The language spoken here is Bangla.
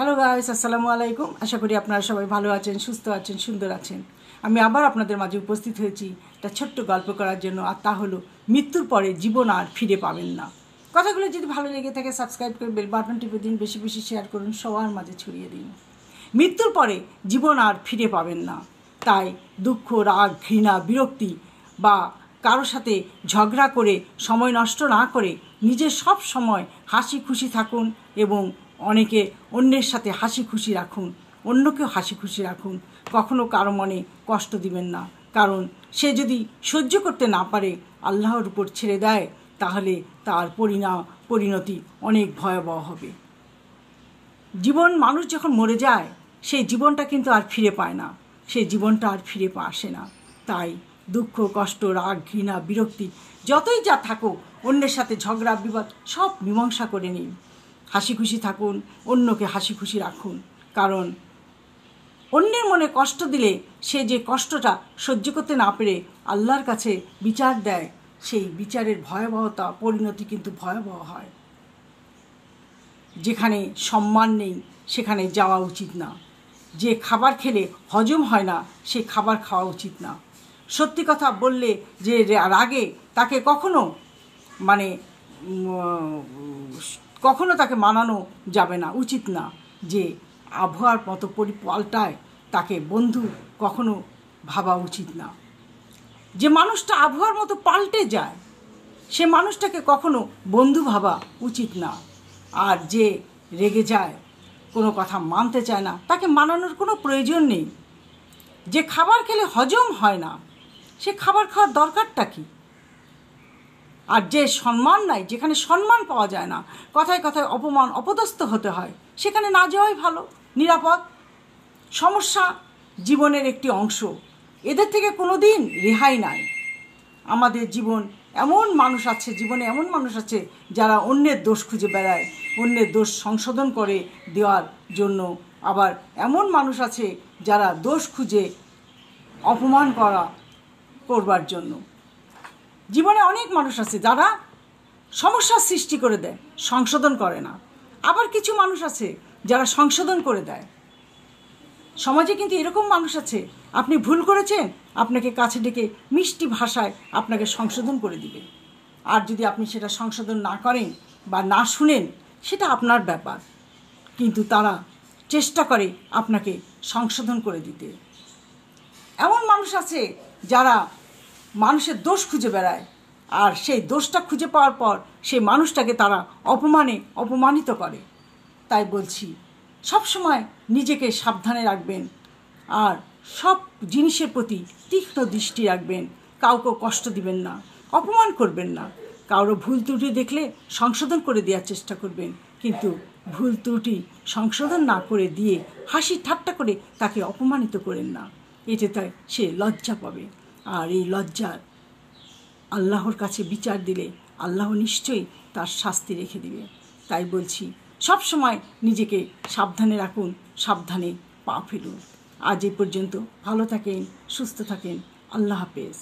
হ্যালো গাইস, আসসালামু আলাইকুম। আশা করি আপনারা সবাই ভালো আছেন, সুস্থ আছেন, সুন্দর আছেন। আমি আবার আপনাদের মাঝে উপস্থিত হয়েছি একটা ছোট্ট গল্প করার জন্য, আর তা হলো মৃত্যুর পরে জীবন আর ফিরে পাবেন না। কথাগুলো যদি ভালো লেগে থাকে সাবস্ক্রাইব করে বেল বাটন টিপে দিন, বেশি বেশি শেয়ার করুন, সবার মাঝে ছড়িয়ে দিন। মৃত্যুর পরে জীবন আর ফিরে পাবেন না, তাই দুঃখ, রাগ, ঘৃণা, বিরক্তি বা কারোর সাথে ঝগড়া করে সময় নষ্ট না করে নিজের সব সময় হাসি খুশি থাকুন এবং অন্যের সাথে হাসি খুশি রাখুন, অন্যকেও হাসি খুশি রাখুন। কখনো কারো মনে কষ্ট দিবেন না, কারণ সে যদি সহ্য করতে না পারে আল্লাহর উপর ছেড়ে দেয়, তাহলে তার পরিণতি অনেক ভয়াবহ হবে। মানুষ যখন মরে যায় সেই জীবনটা কিন্তু আর ফিরে পায় না, সেই জীবনটা আর ফিরে আসে না। তাই দুঃখ, কষ্ট, রাগ, ঘৃণা, বিরক্তি যতই যা থাকুক, অন্যের সাথে ঝগড়া বিবাদ সব মীমাংসা করে নিন। হাসি খুশি থাকুন, অন্যকে হাসি খুশি রাখুন, কারণ অন্যের মনে কষ্ট দিলে সে যে কষ্টটা সহ্য করতে না পেরে আল্লাহর কাছে বিচার দেয়, সেই বিচারের ভয়াবহতা পরিণতি কিন্তু ভয়াবহ হয়। যেখানে সম্মান নেই সেখানে যাওয়া উচিত না। যে খাবার খেলে হজম হয় না সে খাবার খাওয়া উচিত না। সত্যি কথা বললে যে রাগে তাকে কখনো তাকে মানানো যাবে না, উচিত না। যে আবহাওয়ার মতো পাল্টায় তাকে বন্ধু কখনো ভাবা উচিত না। যে মানুষটা আবহাওয়ার মতো পাল্টে যায় সে মানুষটাকে কখনো বন্ধু ভাবা উচিত না। আর যে রেগে যায়, কোনো কথা মানতে চায় না, তাকে মানানোর কোনো প্রয়োজন নেই। যে খাবার খেলে হজম হয় না সে খাবার খাওয়ার দরকারটা কী? আর যে সম্মান নাই, যেখানে সম্মান পাওয়া যায় না, কথায় কথায় অপমান অপদস্থ হতে হয়, সেখানে না যাওয়াই ভালো, নিরাপদ। সমস্যা জীবনের একটি অংশ, এদের থেকে কোনো দিন রেহাই নাই। আমাদের জীবনে এমন মানুষ আছে যারা অন্যের দোষ খুঁজে বেড়ায়, অন্যের দোষ সংশোধন করে দেওয়ার জন্য। আবার এমন মানুষ আছে যারা দোষ খুঁজে অপমান করবার জন্য। জীবনে অনেক মানুষ আছে যারা সমস্যার সৃষ্টি করে দেয়, সংশোধন করে না। আবার কিছু মানুষ আছে যারা সংশোধন করে দেয়। সমাজে কিন্তু এরকম মানুষ আছে, আপনি ভুল করেছেন, আপনাকে কাছে ডেকে মিষ্টি ভাষায় আপনাকে সংশোধন করে দিবে। আর যদি আপনি সেটা সংশোধন না করেন বা না শুনেন, সেটা আপনার ব্যাপার, কিন্তু তারা চেষ্টা করে আপনাকে সংশোধন করে দিতে। এমন মানুষ আছে যারা মানুষের দোষ খুঁজে বেড়ায়, আর সেই দোষটা খুঁজে পাওয়ার পর সেই মানুষটাকে তারা অপমানিত করে। তাই বলছি, সব সময় নিজেকে সাবধানে রাখবেন, আর সব জিনিসের প্রতি তীক্ষ্ণ দৃষ্টি রাখবেন। কাউকে কষ্ট দিবেন না, অপমান করবেন না। কারো ভুল ত্রুটি দেখলে সংশোধন করে দেওয়ার চেষ্টা করবেন, কিন্তু ভুল ত্রুটি সংশোধন না করে দিয়ে হাসি ঠাট্টা করে তাকে অপমানিত করেন না। এতে তাই সে লজ্জা পাবে, আর এই লজ্জার আল্লাহর কাছে বিচার দিলে আল্লাহ নিশ্চয়ই তার শাস্তি রেখে দিবে। তাই বলছি, সব সময় নিজেকে সাবধানে রাখুন, সাবধানে পা ফেলুন। আজ এই পর্যন্ত। ভালো থাকেন, সুস্থ থাকেন। আল্লাহ হাফেজ।